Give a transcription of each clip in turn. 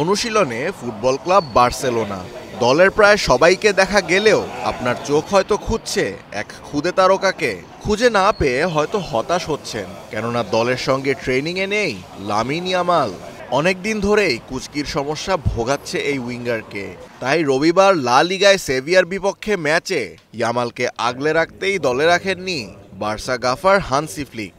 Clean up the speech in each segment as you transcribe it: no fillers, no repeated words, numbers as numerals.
অনুশীলনে football club Barcelona দলের প্রায় সবাইকে দেখা গেলেও আপনার চোখ হয়তো খুঁজছে এক খুদে তারকাকে। খুঁজে না পেয়ে হয়তো হতাশ হচ্ছেন, কেননা দলের সঙ্গে ট্রেনিংয়ে নেই লামিন ইয়ামাল। অনেকদিন ধরেই কুচকির সমস্যা ভোগাচ্ছে এই উইঙ্গারকে। তাই রবিবার লা লিগায় সেভিয়ার বিপক্ষে ম্যাচে ইয়ামালকে আগলে রাখতেই দলে রাখেননি বার্সা গাফার হানসি ফ্লিক।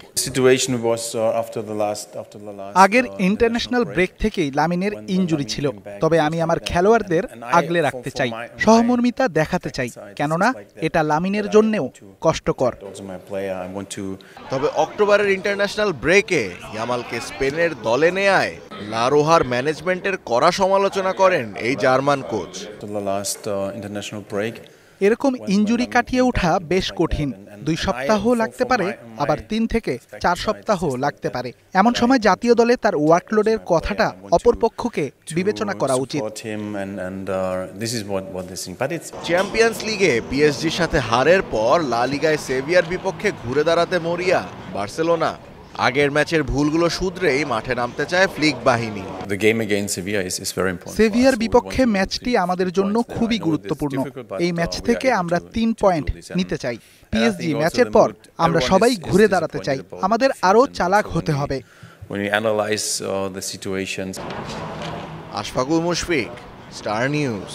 আগের ইন্টারন্যাশনাল ব্রেক থেকেই লামিনের ইনজুরি ছিল, তবে আমি আমার খেলোয়াড়দের আগলে রাখতে চাই, সহমর্মিতা দেখাতে চাই, কেননা এটা লামিনের জন্যও কষ্টকর। তবে অক্টোবরের ইন্টারন্যাশনাল ব্রেকে ইয়ামালকে স্পেনের দলে নেয়ায় লা রোহার ম্যানেজমেন্টের কড়া সমালোচনা করেন এই জার্মান কোচ। এরকম ইনজুরি কাটিয়ে ওঠা বেশ কঠিন। 2 সপ্তাহ লাগতে পারে, আবার 3 থেকে 4 সপ্তাহ লাগতে পারে। এমন সময় জাতীয় দলে তার ওয়ার্কলোডের কথাটা অপরপক্ষকে বিবেচনা করা উচিত। চ্যাম্পিয়ন্স লিগে পিএসজির সাথে হারের পর লা লিগায় সেভিয়ার বিপক্ষে ঘুরে দাঁড়াতে মরিয়া বার্সেলোনা। আগের ম্যাচের ভুলগুলো শুধরেই মাঠে নামতে চায় ফ্লিক বাহিনী। সেভিয়ার বিপক্ষে ম্যাচটি আমাদের জন্য খুবই গুরুত্বপূর্ণ। এই ম্যাচ থেকে আমরা 3 পয়েন্ট নিতে চাই। পিএসজি ম্যাচের পর আমরা সবাই ঘুরে দাঁড়াতে চাই। আমাদের আরও চালাক হতে হবে। Ashfaqul Mushfiq, star news.